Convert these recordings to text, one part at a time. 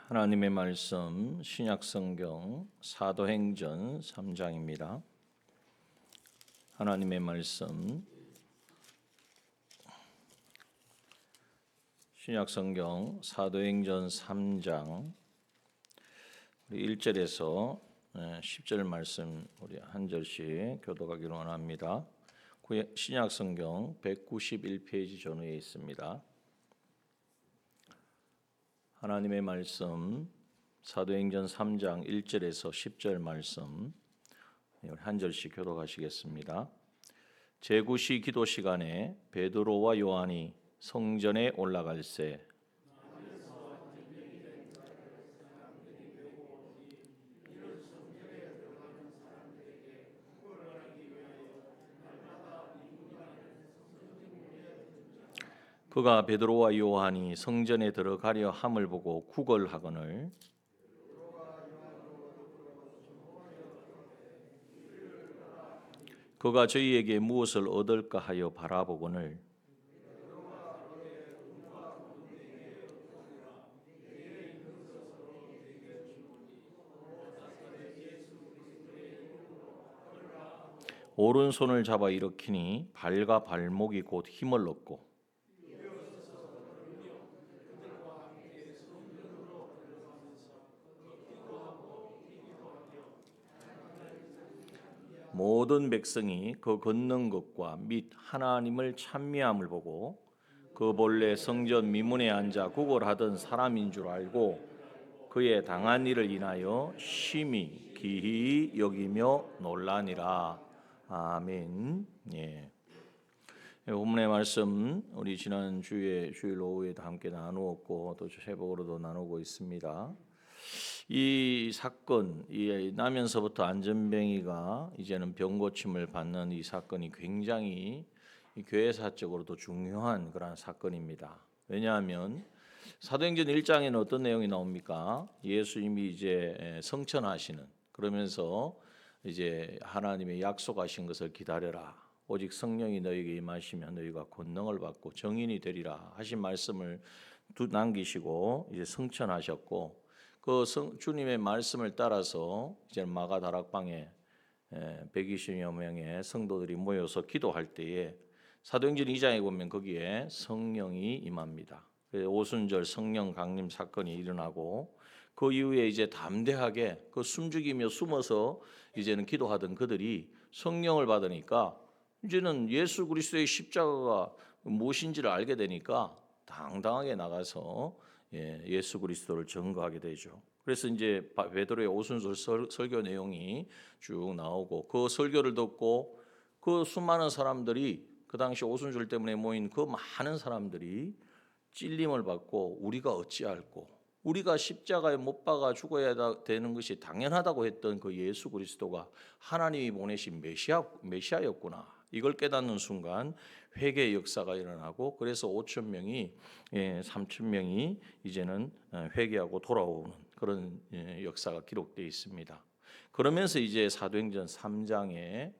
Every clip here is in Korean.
하나님의 말씀 신약성경 사도행전 3장입니다. 하나님의 말씀 신약성경 사도행전 3장 1절에서 10절 말씀 우리 한 절씩 교독하기로 원합니다. 신약성경 191페이지 전후에 있습니다. 하나님의 말씀 사도행전 3장 1절에서 10절 말씀 한 절씩 교독하시겠습니다. 제9시 기도 시간에 베드로와 요한이 성전에 올라갈새 그가 베드로와 요한이 성전에 들어가려 함을 보고 구걸하거늘 그가 저희에게 무엇을 얻을까 하여 바라보거늘 오른손을 잡아 일으키니 발과 발목이 곧 힘을 얻고 모든 백성이 그 걷는 것과 및 하나님을 찬미함을 보고 그 본래 성전 미문에 앉아 구걸하던 사람인 줄 알고 그의 당한 일을 인하여 심히 기히 여기며 놀라니라. 아멘. 예. 본문의 말씀 우리 지난 주일 오후에도 함께 나누었고 또 새벽으로도 나누고 있습니다. 이 사건, 이 나면서부터 안전뱅이가 이제는 병고침을 받는 이 사건이 굉장히 교회사적으로도 중요한 그런 사건입니다. 왜냐하면 사도행전 1장에는 어떤 내용이 나옵니까? 예수님이 이제 성천하시는 그러면서 이제 하나님의 약속하신 것을 기다려라. 오직 성령이 너희에게 임하시면 너희가 권능을 받고 정인이 되리라 하신 말씀을 남기시고 이제 성천하셨고 그 주님의 말씀을 따라서 이제 마가 다락방에 120여 명의 성도들이 모여서 기도할 때에 사도행전 2장에 보면 거기에 성령이 임합니다. 오순절 성령 강림 사건이 일어나고 그 이후에 이제 담대하게 그 숨죽이며 숨어서 이제는 기도하던 그들이 성령을 받으니까 이제는 예수 그리스도의 십자가가 무엇인지를 알게 되니까 당당하게 나가서 예수 그리스도를 증거하게 되죠. 그래서 이제 베드로의 오순절 설교 내용이 쭉 나오고 그 설교를 듣고 그 수많은 사람들이 그 당시 오순절 때문에 모인 그 많은 사람들이 찔림을 받고 우리가 어찌할꼬 우리가 십자가에 못 박아 죽어야 되는 것이 당연하다고 했던 그 예수 그리스도가 하나님이 보내신 메시아였구나. 이걸 깨닫는 순간 회개의 역사가 일어나고 그래서 5천 명이 3천 명이 이제는 회개하고 돌아오는 그런 역사가 기록되어 있습니다. 그러면서 이제 사도행전 3장에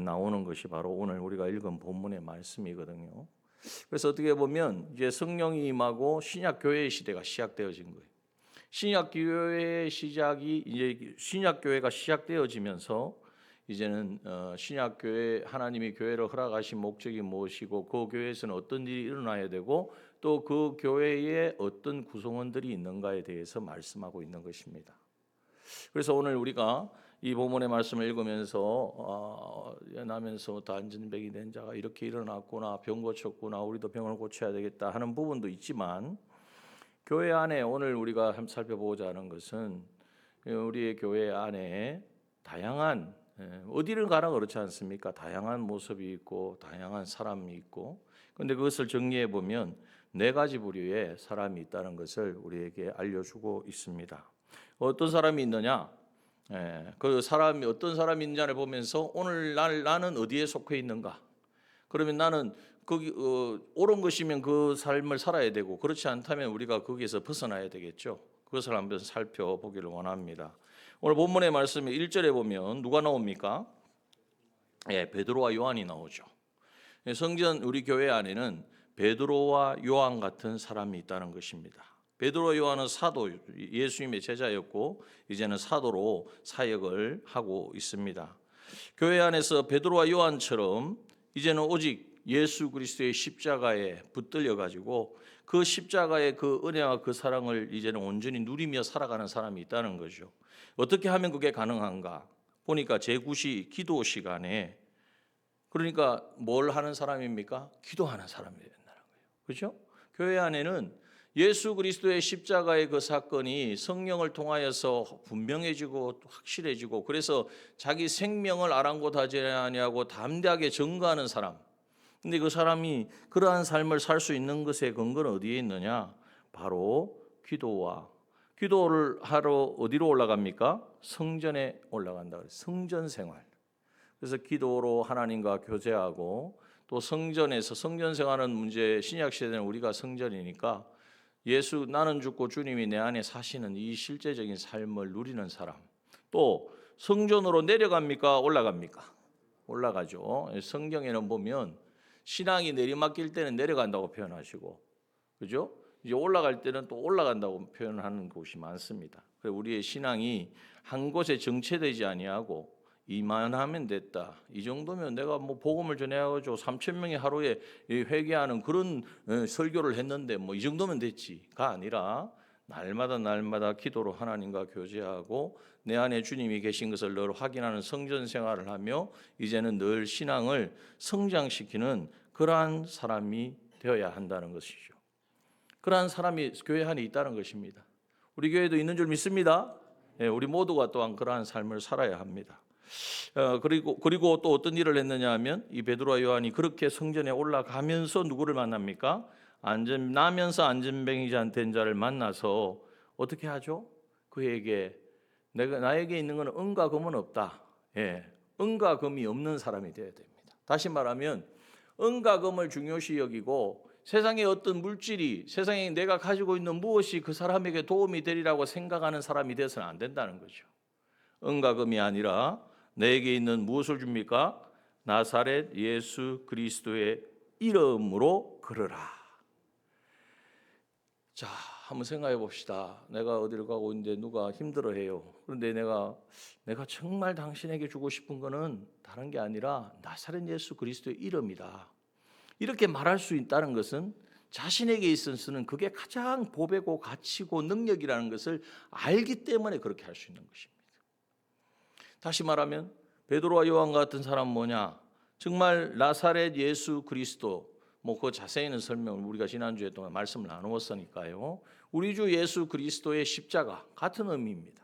나오는 것이 바로 오늘 우리가 읽은 본문의 말씀이거든요. 그래서 어떻게 보면 이제 성령이 임하고 신약 교회의 시대가 시작되어진 거예요. 신약 교회의 시작이 이제 신약 교회가 시작되어지면서 이제는 신약 교회 하나님이 교회를 허락하신 목적이 무엇이고 그 교회에서는 어떤 일이 일어나야 되고 또 그 교회에 어떤 구성원들이 있는가에 대해서 말씀하고 있는 것입니다. 그래서 오늘 우리가 이 본문의 말씀을 읽으면서 나면서 안전뱅이 된 자가 이렇게 일어났구나, 병 고쳤구나, 우리도 병을 고쳐야 되겠다 하는 부분도 있지만 교회 안에 오늘 우리가 살펴보고자 하는 것은 우리의 교회 안에 다양한 어디를 가나 그렇지 않습니까? 다양한 모습이 있고 다양한 사람이 있고 그런데 그것을 정리해 보면 4가지 부류의 사람이 있다는 것을 우리에게 알려주고 있습니다. 어떤 사람이 있느냐? 그 사람이 어떤 사람이 있느냐를 보면서 오늘날 나는 어디에 속해 있는가? 그러면 나는 거기 옳은 것이면 그 삶을 살아야 되고 그렇지 않다면 우리가 거기에서 벗어나야 되겠죠. 그것을 한번 살펴보기를 원합니다. 오늘 본문의 말씀에 1절에 보면 누가 나옵니까? 베드로와 요한이 나오죠. 성전 우리 교회 안에는 베드로와 요한 같은 사람이 있다는 것입니다. 베드로 요한은 사도, 예수님의 제자였고 이제는 사도로 사역을 하고 있습니다. 교회 안에서 베드로와 요한처럼 이제는 오직 예수 그리스도의 십자가에 붙들려 가지고 그 십자가의 그 은혜와 그 사랑을 이제는 온전히 누리며 살아가는 사람이 있다는 거죠. 어떻게 하면 그게 가능한가? 보니까 제9시 기도 시간에, 그러니까 뭘 하는 사람입니까? 기도하는 사람이 된다는 거예요. 그렇죠? 교회 안에는 예수 그리스도의 십자가의 그 사건이 성령을 통하여서 분명해지고 확실해지고, 그래서 자기 생명을 아랑곳하지 아니하고 담대하게 증거하는 사람. 근데 그 사람이 그러한 삶을 살 수 있는 것의 근거는 어디에 있느냐? 바로 기도를 하러 어디로 올라갑니까? 성전에 올라간다. 성전 생활. 그래서 기도로 하나님과 교제하고, 또 성전에서 성전 생활은 문제, 신약 시대는 우리가 성전이니까 나는 죽고 주님이 내 안에 사시는 이 실제적인 삶을 누리는 사람. 또 성전으로 내려갑니까? 올라갑니까? 올라가죠. 성경에는 보면 신앙이 내리막길 때는 내려간다고 표현하시고, 그죠? 이제 올라갈 때는 또 올라간다고 표현하는 곳이 많습니다. 그래서 우리의 신앙이 한 곳에 정체되지 아니하고 이만하면 됐다. 이 정도면 내가 뭐 복음을 전해가지고 3,000명이 하루에 회개하는 그런 설교를 했는데 뭐 이 정도면 됐지가 아니라 날마다 기도로 하나님과 교제하고 내 안에 주님이 계신 것을 늘 확인하는 성전 생활을 하며 이제는 늘 신앙을 성장시키는 그러한 사람이 되어야 한다는 것이죠. 그러한 사람이 교회 안에 있다는 것입니다. 우리 교회도 있는 줄 믿습니다. 우리 모두가 또한 그러한 삶을 살아야 합니다. 그리고 또 어떤 일을 했느냐 하면 이 베드로와 요한이 그렇게 성전에 올라가면서 누구를 만납니까? 나면서 안전뱅이 된 자를 만나서 어떻게 하죠? 그에게 나에게 있는 것은 은과 금은 없다. 은과 금이 없는 사람이 되어야 됩니다. 다시 말하면 은과 금을 중요시 여기고 세상의 어떤 물질이, 세상에 내가 가지고 있는 무엇이 그 사람에게 도움이 되리라고 생각하는 사람이 되어서는 안 된다는 거죠. 은과 금이 아니라 내게 있는 무엇을 줍니까? 나사렛 예수 그리스도의 이름으로 걸으라. 자, 한번 생각해 봅시다. 내가 어디를 가고 있는데 누가 힘들어해요. 그런데 내가 정말 당신에게 주고 싶은 거는 다른 게 아니라 나사렛 예수 그리스도의 이름이다. 이렇게 말할 수 있다는 것은 자신에게 있어서는 그게 가장 보배고 가치고 능력이라는 것을 알기 때문에 그렇게 할 수 있는 것입니다. 다시 말하면 베드로와 요한 같은 사람은 뭐냐? 정말 나사렛 예수 그리스도, 그 자세히는 설명을 우리가 지난주에 동안 말씀을 나누었으니까요. 우리 주 예수 그리스도의 십자가 같은 의미입니다.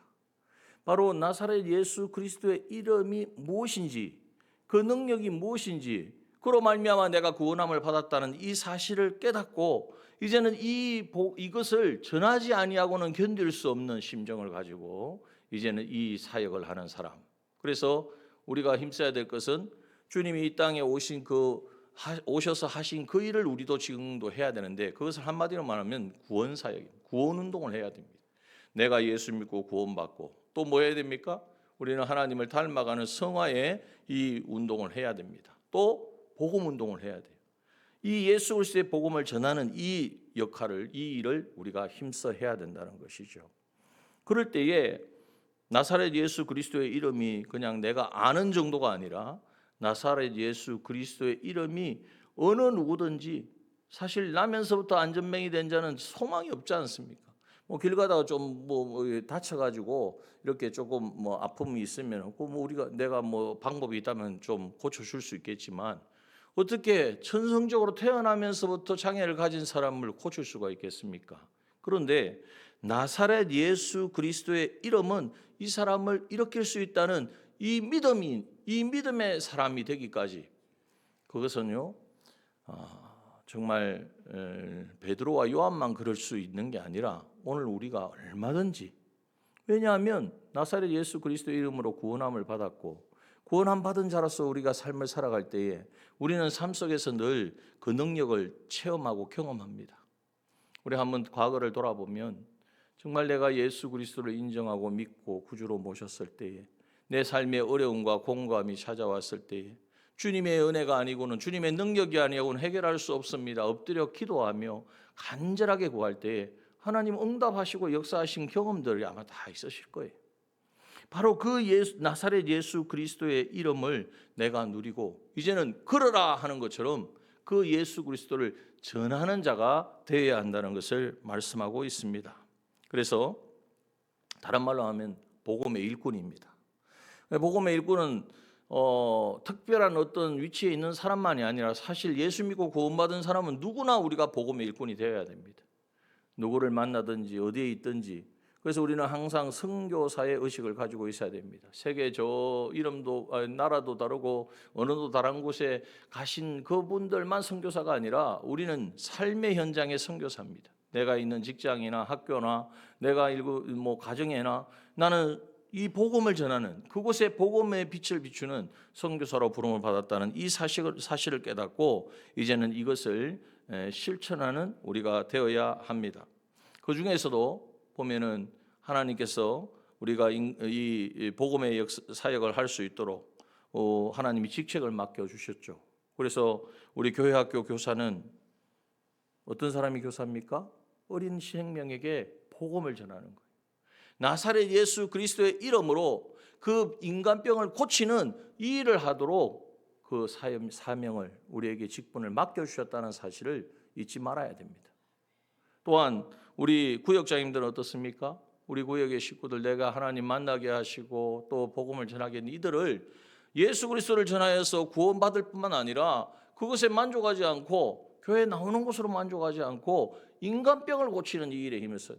바로 나사렛 예수 그리스도의 이름이 무엇인지, 그 능력이 무엇인지, 그로 말미암아 내가 구원함을 받았다는 이 사실을 깨닫고 이제는 이것을 전하지 아니하고는 견딜 수 없는 심정을 가지고 이제는 이 사역을 하는 사람. 그래서 우리가 힘써야 될 것은 주님이 이 땅에 오셔서 하신 그 일을 우리도 지금도 해야 되는데, 그것을 한마디로 말하면 구원 사역입니다. 구원 운동을 해야 됩니다. 내가 예수 믿고 구원받고 또 뭐 해야 됩니까? 우리는 하나님을 닮아가는 성화의 이 운동을 해야 됩니다. 또 복음 운동을 해야 돼요. 이 예수 그리스도의 복음을 전하는 이 역할을, 이 일을 우리가 힘써 해야 된다는 것이죠. 그럴 때에 나사렛 예수 그리스도의 이름이 그냥 내가 아는 정도가 아니라 나사렛 예수 그리스도의 이름이 어느 누구든지, 사실 나면서부터 안전뱅이 된 자는 소망이 없지 않습니까? 길 가다가 좀 다쳐가지고 이렇게 조금 아픔이 있으면 내가 방법이 있다면 좀 고쳐줄 수 있겠지만, 어떻게 천성적으로 태어나면서부터 장애를 가진 사람을 고칠 수가 있겠습니까? 그런데 나사렛 예수 그리스도의 이름은 이 사람을 일으킬 수 있다는 이 믿음의 사람이 되기까지, 그것은요 정말 베드로와 요한만 그럴 수 있는 게 아니라 오늘 우리가 얼마든지, 왜냐하면 나사렛 예수 그리스도의 이름으로 구원함을 받았고 구원함 받은 자로서 우리가 삶을 살아갈 때에 우리는 삶 속에서 늘 그 능력을 체험하고 경험합니다. 우리 한번 과거를 돌아보면 정말 내가 예수 그리스도를 인정하고 믿고 구주로 모셨을 때에, 내 삶에 어려움과 공감이 찾아왔을 때에 주님의 은혜가 아니고는, 주님의 능력이 아니고는 해결할 수 없습니다. 엎드려 기도하며 간절하게 구할 때에 하나님 응답하시고 역사하신 경험들이 아마 다 있으실 거예요. 바로 그 나사렛 예수 그리스도의 이름을 내가 누리고 이제는 걸어라 하는 것처럼 그 예수 그리스도를 전하는 자가 되어야 한다는 것을 말씀하고 있습니다. 그래서 다른 말로 하면 복음의 일꾼입니다. 복음의 일꾼은 특별한 어떤 위치에 있는 사람만이 아니라 사실 예수 믿고 구원받은 사람은 누구나 우리가 복음의 일꾼이 되어야 됩니다. 누구를 만나든지 어디에 있든지. 그래서 우리는 항상 선교사의 의식을 가지고 있어야 됩니다. 세계 저 이름도 나라도 다르고 언어도 다른 곳에 가신 그분들만 선교사가 아니라 우리는 삶의 현장의 선교사입니다. 내가 있는 직장이나 학교나 내가 가정에나 나는 이 복음을 전하는 그곳에 복음의 빛을 비추는 선교사로 부름을 받았다는 이 사실을 깨닫고 이제는 이것을 실천하는 우리가 되어야 합니다. 그 중에서도 보면은 하나님께서 우리가 이 복음의 사역을 할 수 있도록 하나님이 직책을 맡겨 주셨죠. 그래서 우리 교회 학교 교사는 어떤 사람이 교사입니까? 어린 생명에게 복음을 전하는 거예요. 나사렛 예수 그리스도의 이름으로 그 인간병을 고치는 이 일을 하도록 그 사명을 우리에게 직분을 맡겨주셨다는 사실을 잊지 말아야 됩니다. 또한 우리 구역장님들은 어떻습니까? 우리 구역의 식구들 내가 하나님 만나게 하시고 또 복음을 전하게 한 이들을 예수 그리스도를 전하여서 구원받을 뿐만 아니라 그것에 만족하지 않고 교회 나오는 곳으로 만족하지 않고 인간병을 고치는 이 일에 힘을 써.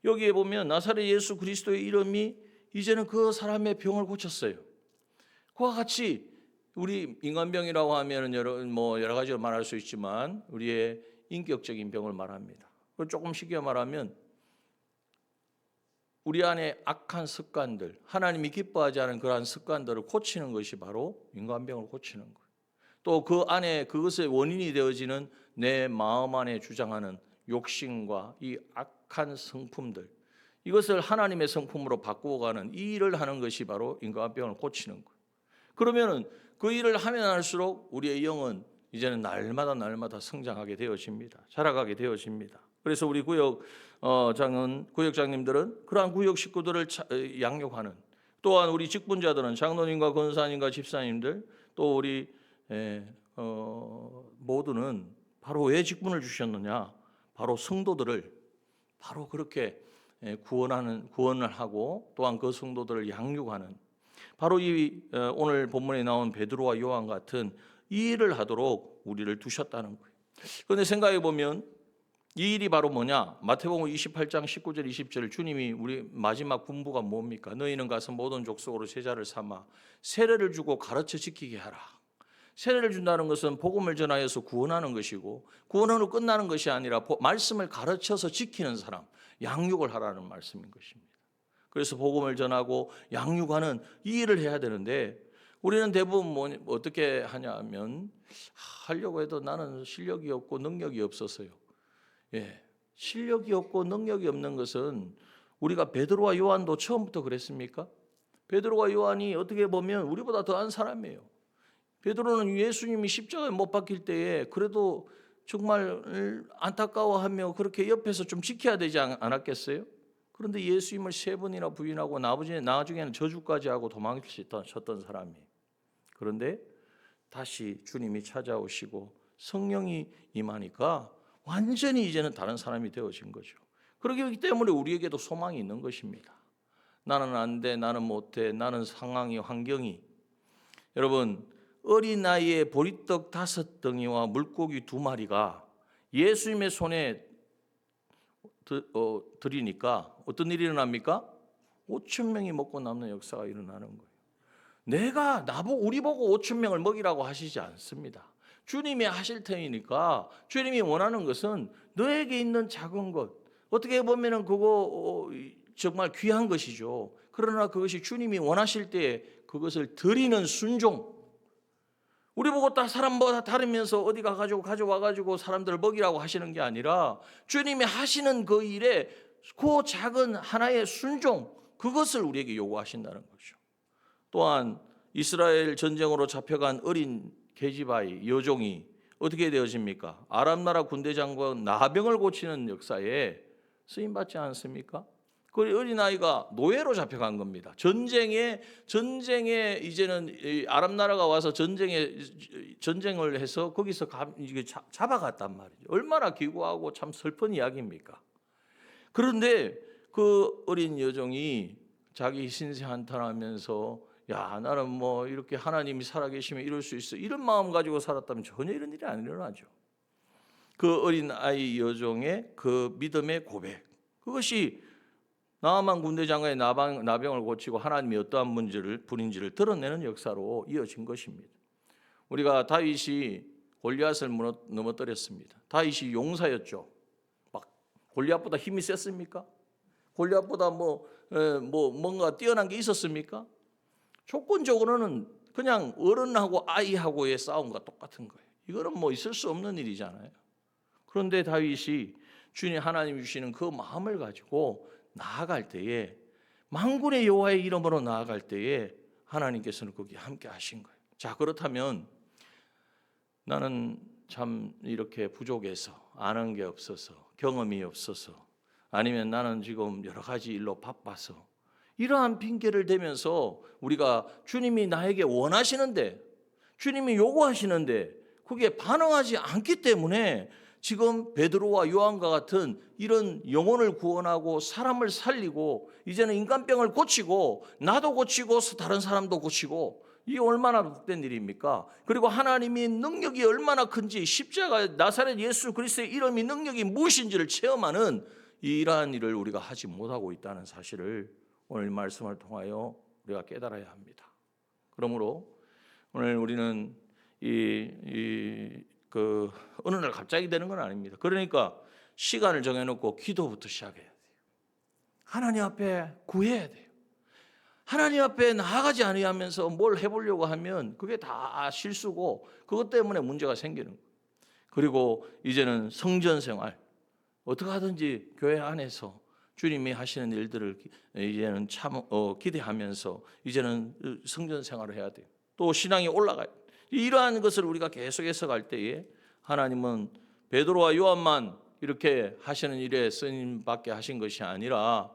여기에 보면 나사렛 예수 그리스도의 이름이 이제는 그 사람의 병을 고쳤어요. 그와 같이 우리 인간병이라고 하면 여러 가지로 말할 수 있지만 우리의 인격적인 병을 말합니다. 조금 쉽게 말하면 우리 안에 악한 습관들, 하나님이 기뻐하지 않은 그러한 습관들을 고치는 것이 바로 인간병을 고치는 거예요. 또 그 안에 그것의 원인이 되어지는 내 마음 안에 주장하는 욕심과 이 악한 성품들, 이것을 하나님의 성품으로 바꾸어가는 이 일을 하는 것이 바로 인간병을 고치는 거예요. 그러면은 그 일을 하면 할수록 우리의 영은 이제는 날마다 성장하게 되어집니다. 자라가게 되어집니다. 그래서 우리 구역장님들은 그러한 구역 식구들을 양육하는, 또한 우리 직분자들은 장로님과 권사님과 집사님들, 또 우리 모두는 바로 왜 직분을 주셨느냐? 바로 성도들을 바로 그렇게 구원을 하고 또한 그 성도들을 양육하는, 바로 이 오늘 본문에 나온 베드로와 요한 같은 이 일을 하도록 우리를 두셨다는 거예요. 그런데 생각해 보면 이 일이 바로 뭐냐? 마태복음 28장 19절 20절 주님이 우리 마지막 분부가 뭡니까? 너희는 가서 모든 족속으로 제자를 삼아 세례를 주고 가르쳐 지키게 하라. 세례를 준다는 것은 복음을 전하여서 구원하는 것이고, 구원으로 끝나는 것이 아니라 말씀을 가르쳐서 지키는 사람, 양육을 하라는 말씀인 것입니다. 그래서 복음을 전하고 양육하는 이 일을 해야 되는데 우리는 대부분 어떻게 하냐면 하려고 해도 나는 실력이 없고 능력이 없어서요. 실력이 없고 능력이 없는 것은 우리가 베드로와 요한도 처음부터 그랬습니까? 베드로와 요한이 어떻게 보면 우리보다 더한 사람이에요. 베드로는 예수님이 십자가에 못 박힐 때에 그래도 정말 안타까워하며 그렇게 옆에서 좀 지켜야 되지 않았겠어요? 그런데 예수님을 3번이나 부인하고 나중에는 저주까지 하고 도망쳤던 사람이에요. 그런데 다시 주님이 찾아오시고 성령이 임하니까 완전히 이제는 다른 사람이 되어진 거죠. 그렇기 때문에 우리에게도 소망이 있는 것입니다. 나는 안 돼, 나는 못해, 나는 상황이 환경이. 여러분, 어린 나이에 보리떡 5덩이와 물고기 2마리가 예수님의 손에 드리니까 어떤 일이 일어납니까? 5,000명이 먹고 남는 역사가 일어나는 거예요. 우리 보고 5,000명을 먹이라고 하시지 않습니다. 주님이 하실 테니까 주님이 원하는 것은 너에게 있는 작은 것, 어떻게 보면 그거 정말 귀한 것이죠. 그러나 그것이 주님이 원하실 때 그것을 드리는 순종. 우리 보고 다 사람보다 다르면서 어디 가져와가지고 사람들을 먹이라고 하시는 게 아니라 주님이 하시는 그 일에 그 작은 하나의 순종, 그것을 우리에게 요구하신다는 거죠. 또한 이스라엘 전쟁으로 잡혀간 어린 계집아이 여종이 어떻게 되어집니까? 아람 나라 군대 장관 나병을 고치는 역사에 쓰임 받지 않습니까? 그 어린아이가 노예로 잡혀간 겁니다. 전쟁에 이제는 이 아람 나라가 와서 전쟁을 해서 거기서 이게 잡아갔단 말이죠. 얼마나 기구하고 참 슬픈 이야기입니까? 그런데 그 어린 여종이 자기 신세 한탄하면서 야, 나는 뭐 이렇게 하나님이 살아계시면 이럴 수 있어, 이런 마음 가지고 살았다면 전혀 이런 일이 안 일어나죠. 그 어린 아이 여종의 그 믿음의 고백, 그것이 나아만 군대장관의 나병을 고치고 하나님이 어떠한 문제를 불인지를 드러내는 역사로 이어진 것입니다. 우리가 다윗이 골리앗을 넘어뜨렸습니다. 다윗이 용사였죠. 막 골리앗보다 힘이 셌습니까? 골리앗보다 뭔가 뛰어난 게 있었습니까? 조건적으로는 그냥 어른하고 아이하고의 싸움과 똑같은 거예요. 이거는 뭐 있을 수 없는 일이잖아요. 그런데 다윗이 주님 하나님 주시는 그 마음을 가지고 나아갈 때에, 만군의 여호와의 이름으로 나아갈 때에 하나님께서는 거기 함께 하신 거예요. 자, 그렇다면 나는 참 이렇게 부족해서, 아는 게 없어서, 경험이 없어서, 아니면 나는 지금 여러 가지 일로 바빠서, 이러한 핑계를 대면서 우리가 주님이 나에게 원하시는데, 주님이 요구하시는데 그게 반응하지 않기 때문에 지금 베드로와 요한과 같은 이런 영혼을 구원하고 사람을 살리고 이제는 인간병을 고치고 나도 고치고 다른 사람도 고치고, 이 얼마나 복된 일입니까? 그리고 하나님의 능력이 얼마나 큰지, 십자가 나사렛 예수 그리스도의 이름이 능력이 무엇인지를 체험하는 이러한 일을 우리가 하지 못하고 있다는 사실을 오늘 말씀을 통하여 우리가 깨달아야 합니다. 그러므로 오늘 우리는 어느 날 갑자기 되는 건 아닙니다. 그러니까 시간을 정해놓고 기도부터 시작해야 돼요. 하나님 앞에 구해야 돼요. 하나님 앞에 나아가지 아니하면서 뭘 해보려고 하면 그게 다 실수고 그것 때문에 문제가 생기는 거예요. 그리고 이제는 성전 생활, 어떻게 하든지 교회 안에서 주님이 하시는 일들을 이제는 기대하면서 이제는 성전 생활을 해야 돼요. 또 신앙이 올라가요. 이러한 것을 우리가 계속해서 갈 때에 하나님은 베드로와 요한만 이렇게 하시는 일에 쓰임받게 하신 것이 아니라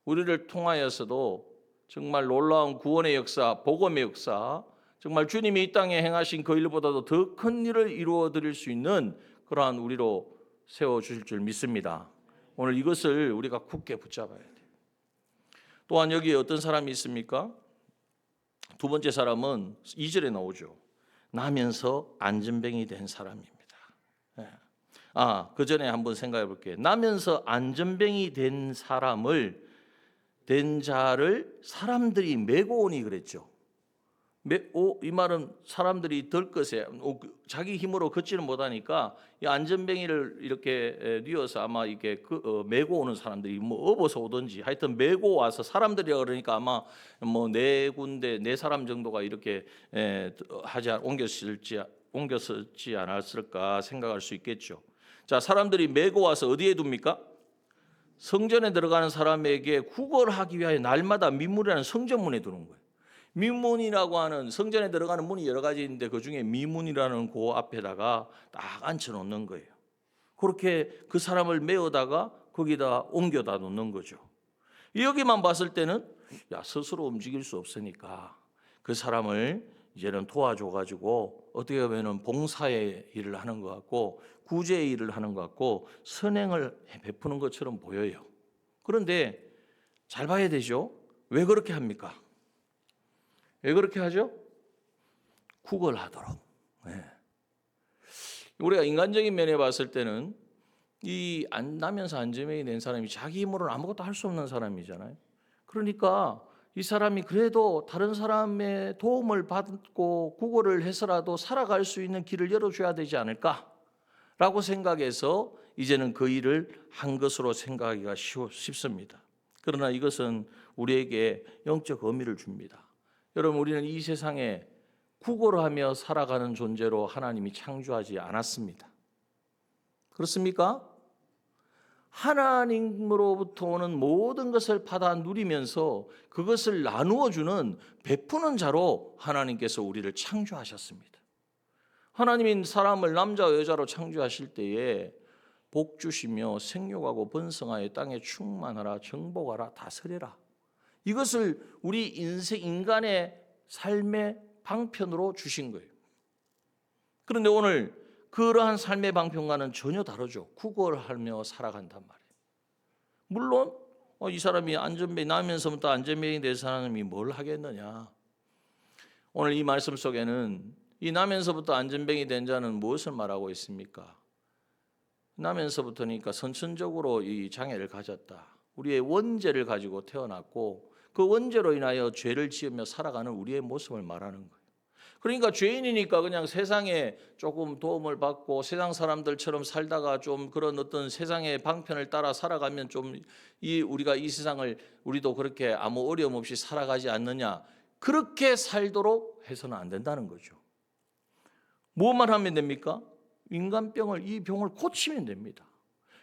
우리를 통하여서도 정말 놀라운 구원의 역사, 복음의 역사, 정말 주님이 이 땅에 행하신 그 일보다도 더 큰 일을 이루어 드릴 수 있는 그러한 우리로 세워주실 줄 믿습니다. 오늘 이것을 우리가 굳게 붙잡아야 돼요. 또한 여기에 어떤 사람이 있습니까? 두 번째 사람은 2절에 나오죠. 나면서 안전뱅이 된 사람입니다. 그 전에 한번 생각해 볼게요. 나면서 안전뱅이 된 자를 사람들이 메고 오니 그랬죠. 이 말은 사람들이 들 것에 자기 힘으로 걷지는 못하니까 이 안전뱅이를 이렇게 뉘어서 아마 이게 메고 오는 사람들이 업어서 오든지 하여튼 메고 와서, 사람들이라 그러니까 아마 네 군데 네 사람 정도가 이렇게 옮겼을지 않았을까 생각할 수 있겠죠. 자, 사람들이 메고 와서 어디에 둡니까? 성전에 들어가는 사람에게 구걸하기 위하여 날마다 미문이라는 성전문에 두는 거예요. 미문이라고 하는, 성전에 들어가는 문이 여러 가지 있는데 그 중에 미문이라는 그 앞에다가 딱 앉혀놓는 거예요. 그렇게 그 사람을 메어다가 거기다 옮겨다 놓는 거죠. 여기만 봤을 때는 스스로 움직일 수 없으니까 그 사람을 이제는 도와줘가지고 어떻게 보면 봉사의 일을 하는 것 같고 구제의 일을 하는 것 같고 선행을 베푸는 것처럼 보여요. 그런데 잘 봐야 되죠. 왜 그렇게 합니까? 왜 그렇게 하죠? 구걸하도록. 우리가 인간적인 면에 봤을 때는 이 나면서 안전뱅이 된 사람이 자기 힘으로는 아무것도 할 수 없는 사람이잖아요. 그러니까 이 사람이 그래도 다른 사람의 도움을 받고 구걸을 해서라도 살아갈 수 있는 길을 열어줘야 되지 않을까라고 생각해서 이제는 그 일을 한 것으로 생각하기가 쉽습니다. 그러나 이것은 우리에게 영적 의미를 줍니다. 여러분, 우리는 이 세상에 구걸하며 살아가는 존재로 하나님이 창조하지 않았습니다. 그렇습니까? 하나님으로부터 오는 모든 것을 받아 누리면서 그것을 나누어 주는, 베푸는 자로 하나님께서 우리를 창조하셨습니다. 하나님이 사람을 남자와 여자로 창조하실 때에 복 주시며 생육하고 번성하여 땅에 충만하라 정복하라 다스려라. 이것을 우리 인간의 삶의 방편으로 주신 거예요. 그런데 오늘 그러한 삶의 방편과는 전혀 다르죠. 구걸하며 살아간단 말이에요. 물론 이 사람이 안전뱅이 나면서부터 안전뱅이 된 사람이 뭘 하겠느냐. 오늘 이 말씀 속에는 이 나면서부터 안전뱅이 된 자는 무엇을 말하고 있습니까? 나면서부터니까 선천적으로 이 장애를 가졌다. 우리의 원죄를 가지고 태어났고 그 원죄로 인하여 죄를 지으며 살아가는 우리의 모습을 말하는 거예요. 그러니까 죄인이니까 그냥 세상에 조금 도움을 받고 세상 사람들처럼 살다가 좀 그런 어떤 세상의 방편을 따라 살아가면 좀 우리가 이 세상을 우리도 그렇게 아무 어려움 없이 살아가지 않느냐. 그렇게 살도록 해서는 안 된다는 거죠. 무엇만 하면 됩니까? 인간병을, 이 병을 고치면 됩니다.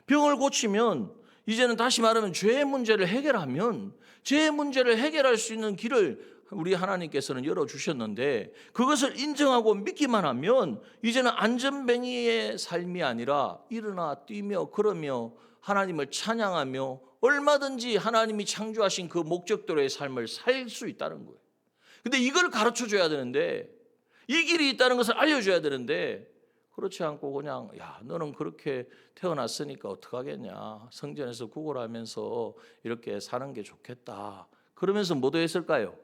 병을 고치면 이제는 다시 말하면 죄의 문제를 해결하면 죄의 문제를 해결할 수 있는 길을 우리 하나님께서는 열어주셨는데 그것을 인정하고 믿기만 하면 이제는 안전뱅이의 삶이 아니라 일어나 뛰며 걸으며 하나님을 찬양하며 얼마든지 하나님이 창조하신 그 목적대로의 삶을 살 수 있다는 거예요. 근데 이걸 가르쳐줘야 되는데 이 길이 있다는 것을 알려줘야 되는데 그렇지 않고 그냥 너는 그렇게 태어났으니까 어떡하겠냐. 성전에서 구걸하면서 이렇게 사는 게 좋겠다. 그러면서 뭐도 했을까요?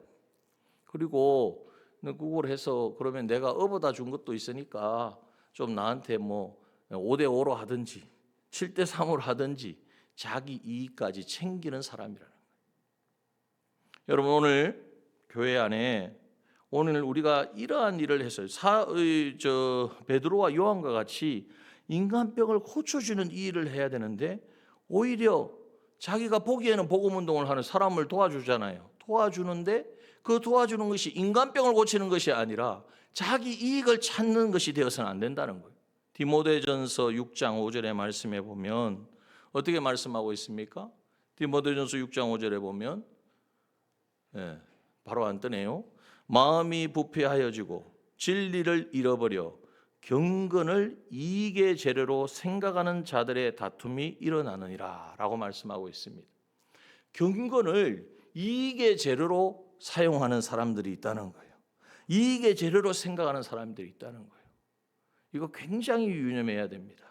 그리고 구걸해서 그러면 내가 업어다 준 것도 있으니까 좀 나한테 뭐 5대5로 하든지 7대3으로 하든지 자기 이익까지 챙기는 사람이라는 거예요. 여러분 오늘 교회 안에 오늘 우리가 이러한 일을 했어요. 베드로와 요한과 같이 인간병을 고쳐주는 이 일을 해야 되는데 오히려 자기가 보기에는 복음운동을 하는 사람을 도와주잖아요. 도와주는데 그 도와주는 것이 인간병을 고치는 것이 아니라 자기 이익을 찾는 것이 되어서는 안 된다는 거예요. 디모데전서 6장 5절의 말씀에 보면 어떻게 말씀하고 있습니까? 디모데전서 6장 5절에 보면 바로 안 뜨네요. 마음이 부패하여지고 진리를 잃어버려 경건을 이익의 재료로 생각하는 자들의 다툼이 일어나느니라 라고 말씀하고 있습니다. 경건을 이익의 재료로 사용하는 사람들이 있다는 거예요. 이익의 재료로 생각하는 사람들이 있다는 거예요. 이거 굉장히 유념해야 됩니다.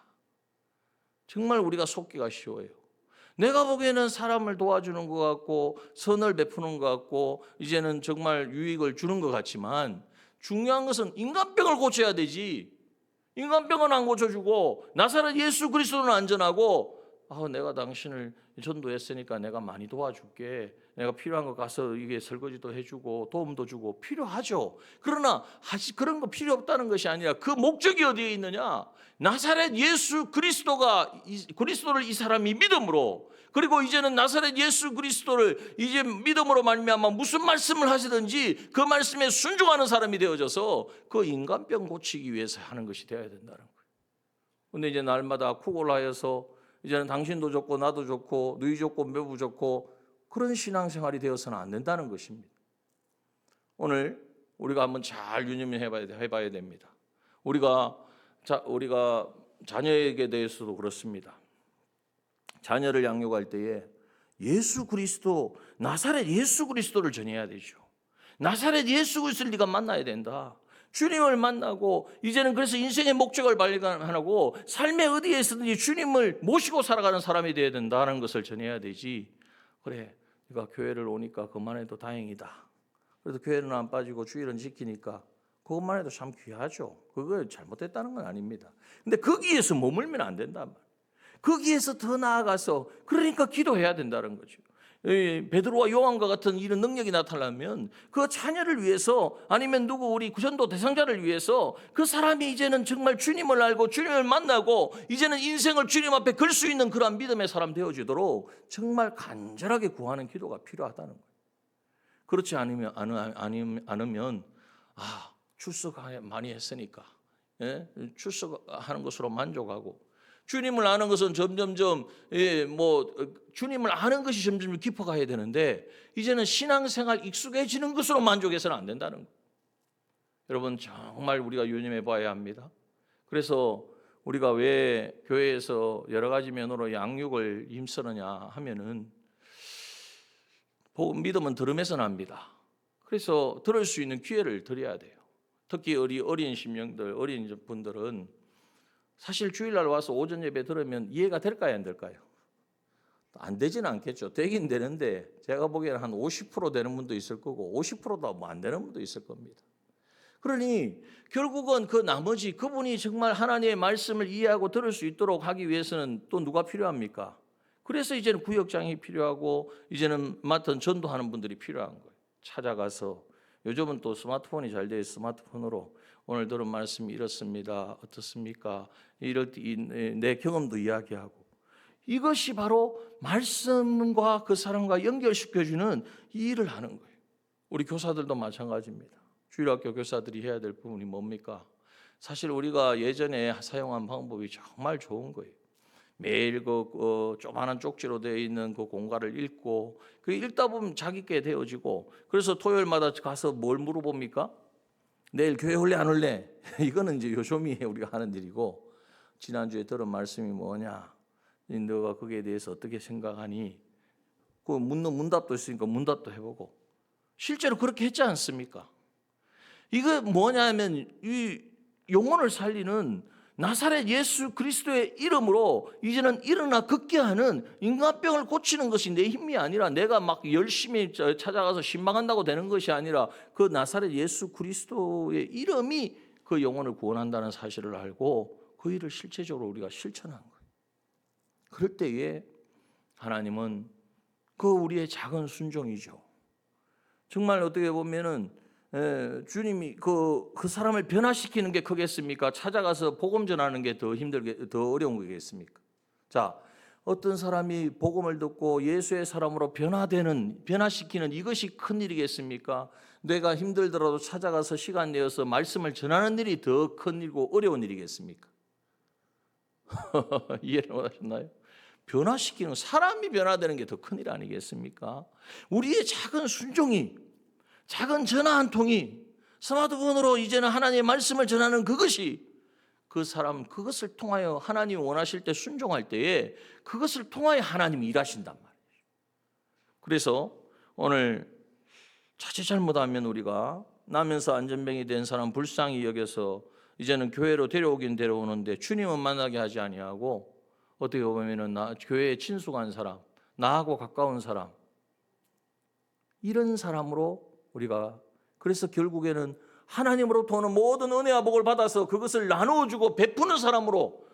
정말 우리가 속기가 쉬워요. 내가 보기에는 사람을 도와주는 것 같고 선을 베푸는 것 같고 이제는 정말 유익을 주는 것 같지만 중요한 것은 인간병을 고쳐야 되지. 인간병은 안 고쳐주고 나사렛 예수 그리스도는 안전하고 내가 당신을 전도했으니까 내가 많이 도와줄게. 내가 필요한 거 가서 이게 설거지도 해주고 도움도 주고 필요하죠. 그러나 그런 거 필요 없다는 것이 아니라 그 목적이 어디에 있느냐? 나사렛 예수 그리스도를 이 사람이 믿음으로 그리고 이제는 나사렛 예수 그리스도를 이제 믿음으로 말미암아 무슨 말씀을 하시든지 그 말씀에 순종하는 사람이 되어져서 그 인간병 고치기 위해서 하는 것이 되어야 된다는 거예요. 그런데 이제 날마다 쿠골하여서 이제는 당신도 좋고 나도 좋고 너희 좋고 매부 좋고 그런 신앙생활이 되어서는 안 된다는 것입니다. 오늘 우리가 한번 잘 유념해봐야 됩니다. 우리가 자녀에게 대해서도 그렇습니다. 자녀를 양육할 때에 예수 그리스도, 나사렛 예수 그리스도를 전해야 되죠. 나사렛 예수 그리스도를 네가 만나야 된다. 주님을 만나고 이제는 그래서 인생의 목적을 발견하고 삶의 어디에서든지 주님을 모시고 살아가는 사람이 되어야 된다는 것을 전해야 되지. 그래, 네가 교회를 오니까 그것만 해도 다행이다. 그래도 교회는 안 빠지고 주일은 지키니까 그것만 해도 참 귀하죠. 그거 잘못됐다는 건 아닙니다. 근데 거기에서 머물면 안 된단 말이에요. 거기에서 더 나아가서 그러니까 기도해야 된다는 거죠. 베드로와 요한과 같은 이런 능력이 나타나면 그 자녀를 위해서 아니면 우리 전도 대상자를 위해서 그 사람이 이제는 정말 주님을 알고 주님을 만나고 이제는 인생을 주님 앞에 걸 수 있는 그런 믿음의 사람 되어지도록 정말 간절하게 구하는 기도가 필요하다는 거예요. 그렇지 않으면 출석 많이 했으니까 출석하는 것으로 만족하고 주님을 아는 것은 점점점 주님을 아는 것이 점점 깊어가야 되는데 이제는 신앙생활 익숙해지는 것으로 만족해서는 안 된다는 거예요. 여러분 정말 우리가 유념해 봐야 합니다. 그래서 우리가 왜 교회에서 여러 가지 면으로 양육을 힘쓰느냐 하면은 믿음은 들음에서 납니다. 그래서 들을 수 있는 기회를 드려야 돼요. 특히 어린 심령들, 어린 분들은 사실 주일날 와서 오전 예배 들으면 이해가 될까요, 안 될까요? 안 되지는 않겠죠. 되긴 되는데 제가 보기에는 한 50% 되는 분도 있을 거고 50%도 뭐 안 되는 분도 있을 겁니다. 그러니 결국은 그 나머지 그분이 정말 하나님의 말씀을 이해하고 들을 수 있도록 하기 위해서는 또 누가 필요합니까? 그래서 이제는 구역장이 필요하고 이제는 맡은 전도하는 분들이 필요한 거예요. 찾아가서 요즘은 또 스마트폰이 잘 돼 스마트폰으로 오늘 들은 말씀이 이렇습니다. 어떻습니까? 이럴 내 경험도 이야기하고 이것이 바로 말씀과 그 사람과 연결시켜주는 이 일을 하는 거예요. 우리 교사들도 마찬가지입니다. 주일학교 교사들이 해야 될 부분이 뭡니까? 사실 우리가 예전에 사용한 방법이 정말 좋은 거예요. 매일 그 조그마한 쪽지로 되어 있는 그 공과를 읽고 그 읽다 보면 자기께 되어지고 그래서 토요일마다 가서 뭘 물어봅니까? 내일 교회 올래 안 올래? 이거는 이제 요즘에 우리가 하는 일이고 지난주에 들은 말씀이 뭐냐? 너가 거기에 대해서 어떻게 생각하니? 그 묻는 문답도 있으니까 문답도 해보고 실제로 그렇게 했지 않습니까? 이거 뭐냐면 이 영혼을 살리는 나사렛 예수 그리스도의 이름으로 이제는 일어나 걷게 하는 인간병을 고치는 것이 내 힘이 아니라 내가 막 열심히 찾아가서 신방한다고 되는 것이 아니라 그 나사렛 예수 그리스도의 이름이 그 영혼을 구원한다는 사실을 알고 그 일을 실제적으로 우리가 실천한 거예요. 그럴 때에 하나님은 그 우리의 작은 순종이죠. 정말 어떻게 보면은 주님이 그 사람을 변화시키는 게 크겠습니까? 찾아가서 복음 전하는 게 더 어려운 거겠습니까? 자, 어떤 사람이 복음을 듣고 예수의 사람으로 변화시키는 이것이 큰 일이겠습니까? 내가 힘들더라도 찾아가서 시간 내어서 말씀을 전하는 일이 더 큰 일이고 어려운 일이겠습니까? 이해를 못하셨나요? 변화시키는 사람이 변화되는 게 더 큰 일 아니겠습니까? 우리의 작은 순종이 작은 전화 한 통이 스마트폰으로 이제는 하나님의 말씀을 전하는 그것이 그 사람 그것을 통하여 하나님이 원하실 때 순종할 때에 그것을 통하여 하나님이 일하신단 말이에요. 그래서 오늘 자칫 잘못하면 우리가 나면서 안전병이 된 사람 불쌍히 여겨서 이제는 교회로 데려오긴 데려오는데 주님은 만나게 하지 아니하고 어떻게 보면은 교회에 친숙한 사람, 나하고 가까운 사람 이런 사람으로 우리가 그래서 결국에는 하나님으로부터 오는 모든 은혜와 복을 받아서 그것을 나누어주고 베푸는 사람으로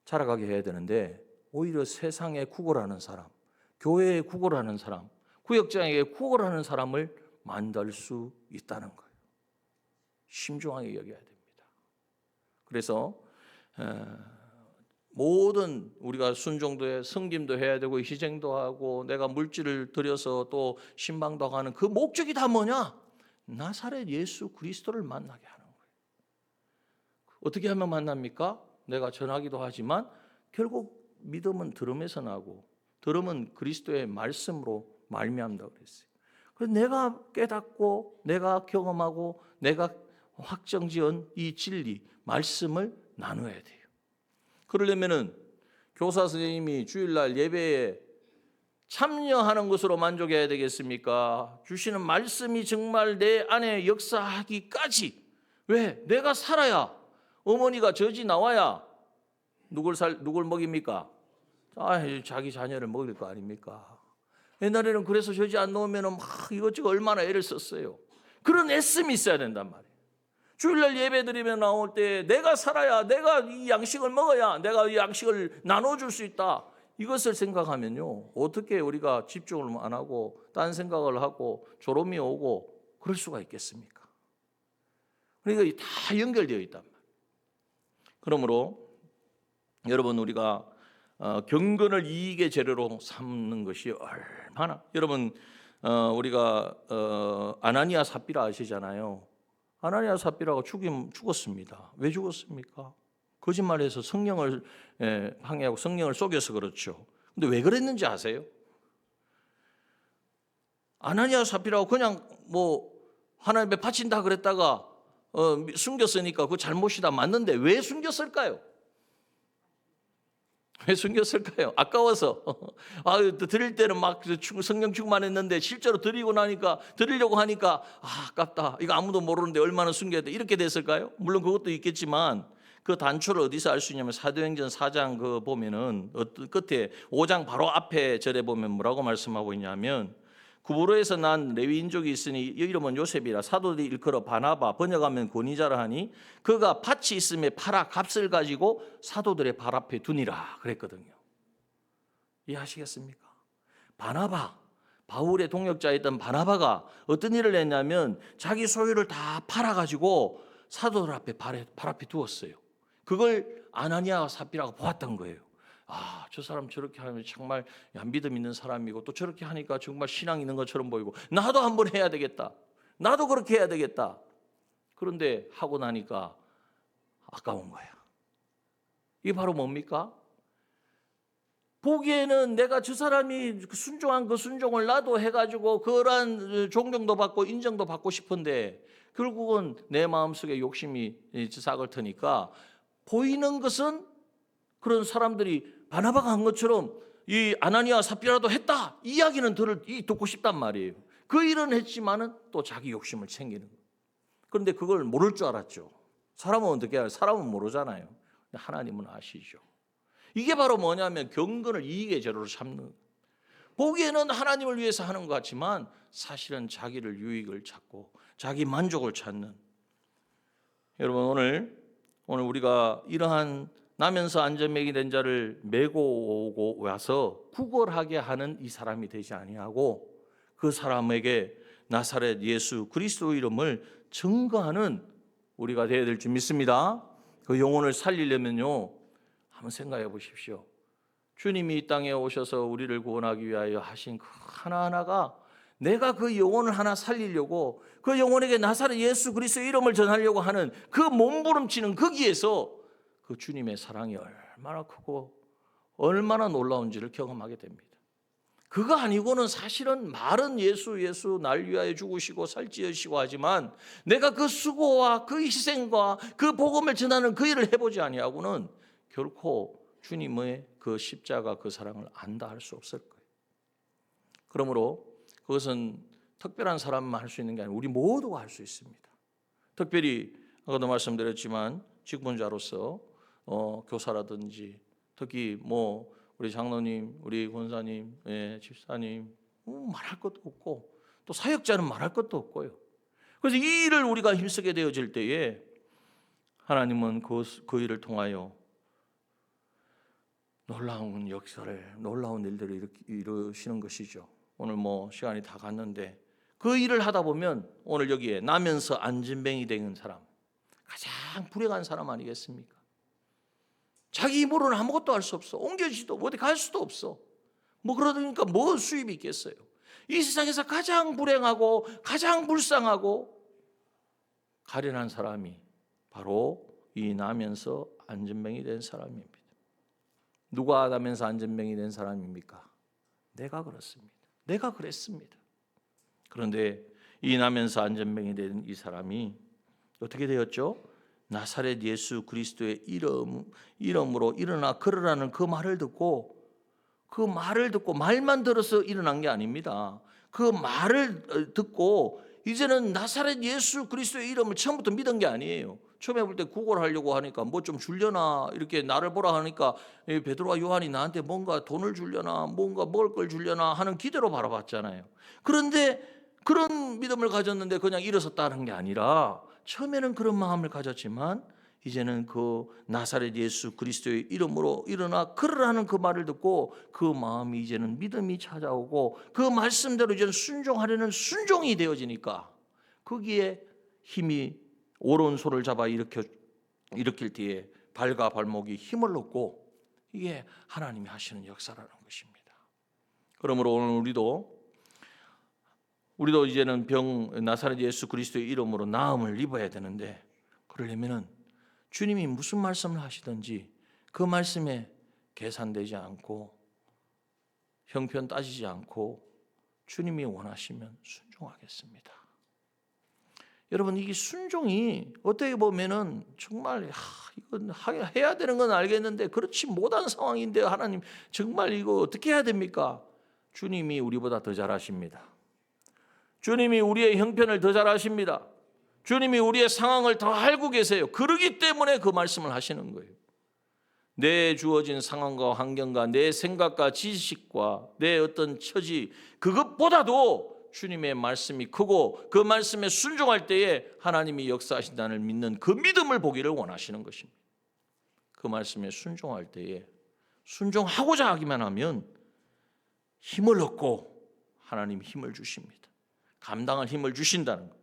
자라가게 해야 되는데 오히려 세상에 구걸하는 사람, 교회에 구걸하는 사람, 구역장에게 구걸하는 사람을 만들 수 있다는 거예요. 신중하게 여겨야 됩니다. 그래서 모든 우리가 순종도 해, 섬김도 해야 되고 희생도 하고 내가 물질을 들여서 또 신방도 하는 그 목적이 다 뭐냐? 나사렛 예수 그리스도를 만나게 하는 거예요. 어떻게 하면 만납니까? 내가 전하기도 하지만 결국 믿음은 들음에서 나고 들음은 그리스도의 말씀으로 말미암다 그랬어요. 그래서 내가 깨닫고 내가 경험하고 내가 확정지은 이 진리 말씀을 나눠야 돼요. 그러려면은 교사 선생님이 주일날 예배에 참여하는 것으로 만족해야 되겠습니까? 주시는 말씀이 정말 내 안에 역사하기까지. 왜? 내가 살아야 어머니가 젖이 나와야 누굴 먹입니까? 자기 자녀를 먹일 거 아닙니까? 옛날에는 그래서 젖이 안 나오면 막 이것저것 얼마나 애를 썼어요. 그런 애씀이 있어야 된단 말이에요. 주일날 예배 드리며 나올 때 내가 살아야 내가 이 양식을 먹어야 내가 이 양식을 나눠줄 수 있다. 이것을 생각하면요. 어떻게 우리가 집중을 안 하고 딴 생각을 하고 졸음이 오고 그럴 수가 있겠습니까? 그러니까 다 연결되어 있단 말이에요. 그러므로 여러분 우리가 경건을 이익의 재료로 삼는 것이 얼마나 여러분 우리가 아나니아 삽비라 아시잖아요. 아나니아 삽비라가 죽었습니다. 왜 죽었습니까? 거짓말해서 성령을 항해하고 성령을 속여서 그렇죠. 근데 왜 그랬는지 아세요? 아나니아 삽비라고 그냥 뭐 하나님께 바친다 그랬다가 숨겼으니까 그 잘못이다 맞는데 왜 숨겼을까요? 왜 숨겼을까요? 아까워서. 드릴 때는 막 성령 충만했는데 실제로 드리고 나니까, 드리려고 하니까 아깝다. 이거 아무도 모르는데 얼마나 숨겨야 돼. 이렇게 됐을까요? 물론 그것도 있겠지만 그 단초를 어디서 알 수 있냐면 사도행전 4장 그 보면은 끝에 5장 바로 앞에 절에 보면 뭐라고 말씀하고 있냐면, 구브로에서 난 레위인족이 있으니 이름은 요셉이라 사도들이 일컬어 바나바, 번역하면 권위자라 하니 그가 팥이 있음에 팔아 값을 가지고 사도들의 발 앞에 두니라 그랬거든요. 이해하시겠습니까? 바나바, 바울의 동역자였던 바나바가 어떤 일을 했냐면 자기 소유를 다 팔아가지고 사도들 앞에 발 앞에 두었어요. 그걸 아나니아와 삽비라가 보았던 거예요. 저 사람 저렇게 하면 정말 믿음 있는 사람이고 또 저렇게 하니까 정말 신앙 있는 것처럼 보이고 나도 한번 해야 되겠다. 나도 그렇게 해야 되겠다. 그런데 하고 나니까 아까운 거야. 이게 바로 뭡니까? 보기에는 내가 저 사람이 순종한 그 순종을 나도 해가지고 그러한 존경도 받고 인정도 받고 싶은데 결국은 내 마음속에 욕심이 싹을 트니까 보이는 것은 그런 사람들이 바나바가 한 것처럼 이 아나니아 삽비라도 했다 이야기는 듣고 싶단 말이에요. 그 일은 했지만은 또 자기 욕심을 챙기는 거예요. 그런데 그걸 모를 줄 알았죠. 사람은 어떻게 알아요? 사람은 모르잖아요. 하나님은 아시죠. 이게 바로 뭐냐면 경건을 이익의 재료로 삼는 거예요. 보기에는 하나님을 위해서 하는 것 같지만 사실은 자기를 유익을 찾고 자기 만족을 찾는. 여러분 오늘 우리가 이러한 나면서 안전뱅이 된 자를 메고 오고 와서 구걸하게 하는 이 사람이 되지 아니하고 그 사람에게 나사렛 예수 그리스도 이름을 증거하는 우리가 되어야 될 줄 믿습니다. 그 영혼을 살리려면요, 한번 생각해 보십시오. 주님이 이 땅에 오셔서 우리를 구원하기 위하여 하신 그 하나하나가 내가 그 영혼을 하나 살리려고 그 영혼에게 나사렛 예수 그리스도의 이름을 전하려고 하는 그 몸부림치는 거기에서 그 주님의 사랑이 얼마나 크고 얼마나 놀라운지를 경험하게 됩니다. 그거 아니고는 사실은 말은 예수 날 위하여 죽으시고 살찌으시고 하지만 내가 그 수고와 그 희생과 그 복음을 전하는 그 일을 해보지 아니하고는 결코 주님의 그 십자가 그 사랑을 안다 할 수 없을 거예요. 그러므로 그것은 특별한 사람만 할 수 있는 게 아니고 우리 모두가 할 수 있습니다. 특별히 아까도 말씀드렸지만 직분자로서 교사라든지 특히 우리 장로님, 우리 권사님, 집사님 말할 것도 없고 또 사역자는 말할 것도 없고요. 그래서 이 일을 우리가 힘쓰게 되어질 때에 하나님은 그 일을 통하여 놀라운 역사를, 놀라운 일들을 이루시는 것이죠. 오늘 시간이 다 갔는데 그 일을 하다 보면 오늘 여기에 나면서 안진뱅이 된 사람, 가장 불행한 사람 아니겠습니까? 자기 힘으로는 아무것도 할 수 없어. 옮겨지도 어디 갈 수도 없어. 그러니까 뭐 수입이 있겠어요? 이 세상에서 가장 불행하고 가장 불쌍하고 가련한 사람이 바로 이 나면서 안진뱅이 된 사람입니다. 누가 나면서 안진뱅이 된 사람입니까? 내가 그렇습니다. 내가 그랬습니다. 그런데 이 나면서 안진뱅이 된 이 사람이 어떻게 되었죠? 나사렛 예수 그리스도의 이름으로 일어나 걸으라는 그 말을 듣고 말만 들어서 일어난 게 아닙니다. 그 말을 듣고 이제는 나사렛 예수 그리스도의 이름을 처음부터 믿은 게 아니에요. 처음에 볼 때 구걸하려고 하니까 뭐 좀 주려나 이렇게 나를 보라 하니까 베드로와 요한이 나한테 뭔가 돈을 주려나 뭔가 먹을 걸 주려나 하는 기대로 바라봤잖아요. 그런데 그런 믿음을 가졌는데 그냥 일어섰다는 게 아니라 처음에는 그런 마음을 가졌지만 이제는 그 나사렛 예수 그리스도의 이름으로 일어나 걸으라는 그 말을 듣고 그 마음이 이제는 믿음이 찾아오고 그 말씀대로 이제는 순종하려는 순종이 되어지니까 거기에 힘이 오른손을 잡아 일으킬 때에 발과 발목이 힘을 얻고 이게 하나님이 하시는 역사라는 것입니다. 그러므로 오늘 우리도 이제는 나사렛 예수 그리스도의 이름으로 나음을 입어야 되는데 그러려면은 주님이 무슨 말씀을 하시든지 그 말씀에 계산되지 않고 형편 따지지 않고 주님이 원하시면 순종하겠습니다. 여러분, 이게 순종이 어떻게 보면은 정말 이건 해야 되는 건 알겠는데 그렇지 못한 상황인데 하나님 정말 이거 어떻게 해야 됩니까? 주님이 우리보다 더 잘하십니다. 주님이 우리의 형편을 더 잘하십니다. 주님이 우리의 상황을 더 알고 계세요. 그러기 때문에 그 말씀을 하시는 거예요. 내 주어진 상황과 환경과 내 생각과 지식과 내 어떤 처지, 그것보다도 주님의 말씀이 크고 그 말씀에 순종할 때에 하나님이 역사하신다는 믿는 그 믿음을 보기를 원하시는 것입니다. 그 말씀에 순종할 때에 순종하고자 하기만 하면 힘을 얻고 하나님이 힘을 주십니다. 감당할 힘을 주신다는 것.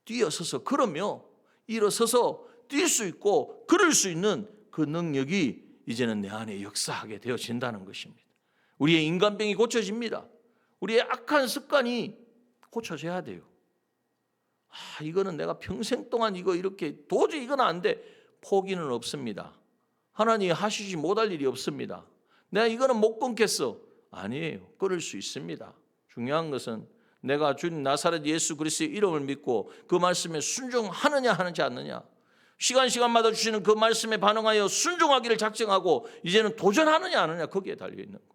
뛰어서서 걸으며 일어서서 뛸 수 있고 걸을 수 있는 그 능력이 이제는 내 안에 역사하게 되어진다는 것입니다. 우리의 인간병이 고쳐집니다. 우리의 악한 습관이 고쳐져야 돼요. 이거는 내가 평생 동안 이렇게 도저히 이건 안 돼. 포기는 없습니다. 하나님이 하시지 못할 일이 없습니다. 내가 이거는 못 끊겠어. 아니에요. 끊을 수 있습니다. 중요한 것은 내가 주님 나사렛 예수 그리스도의 이름을 믿고 그 말씀에 순종하느냐 하는지 않느냐. 시간마다 주시는 그 말씀에 반응하여 순종하기를 작정하고 이제는 도전하느냐 안 하느냐, 거기에 달려있는 거예요.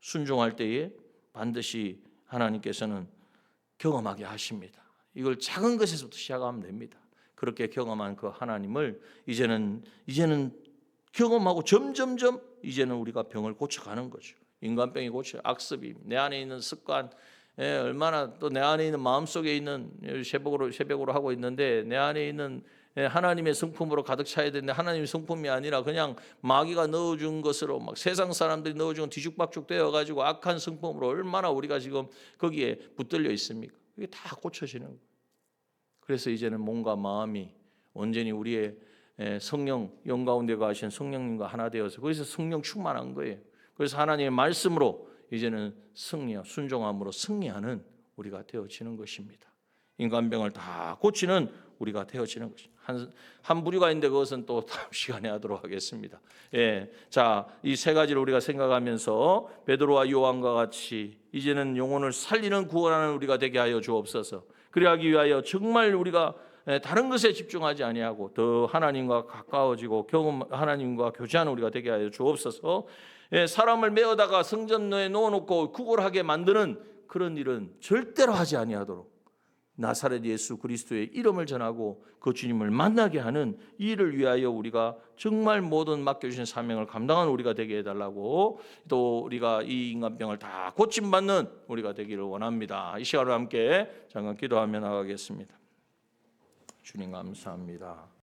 순종할 때에 반드시 하나님께서는 경험하게 하십니다. 이걸 작은 것에서부터 시작하면 됩니다. 그렇게 경험한 그 하나님을 이제는 경험하고 점점점 이제는 우리가 병을 고쳐가는 거죠. 인간병이 고쳐요. 악습이 내 안에 있는 습관, 얼마나 또 내 안에 있는 마음속에 있는 새벽으로 하고 있는데 내 안에 있는 하나님의 성품으로 가득 차야 되는데 하나님의 성품이 아니라 그냥 마귀가 넣어준 것으로 막 세상 사람들이 넣어준 뒤죽박죽 되어가지고 악한 성품으로 얼마나 우리가 지금 거기에 붙들려 있습니까? 이게 다 고쳐지는 거예요. 그래서 이제는 몸과 마음이 온전히 우리의 성령 영 가운데 가신 성령님과 하나 되어서 거기서 성령 충만한 거예요. 그래서 하나님의 말씀으로 이제는 승리와 순종함으로 승리하는 우리가 되어지는 것입니다. 인간병을 다 고치는 우리가 되어지는 것입니다. 한 부류가 있는데 그것은 또 다음 시간에 하도록 하겠습니다. 자, 이 세 가지를 우리가 생각하면서 베드로와 요한과 같이 이제는 영혼을 살리는 구원하는 우리가 되게 하여 주옵소서. 그리하기 위하여 정말 우리가 다른 것에 집중하지 아니하고 더 하나님과 가까워지고 하나님과 교제하는 우리가 되게 하여 주옵소서. 사람을 메어다가 성전에 넣어놓고 구걸하게 만드는 그런 일은 절대로 하지 아니하도록 나사렛 예수 그리스도의 이름을 전하고 그 주님을 만나게 하는 이 일을 위하여 우리가 정말 모든 맡겨주신 사명을 감당하는 우리가 되게 해달라고, 또 우리가 이 인간병을 다 고침받는 우리가 되기를 원합니다. 이 시간을 함께 잠깐 기도하며 나가겠습니다. 주님 감사합니다.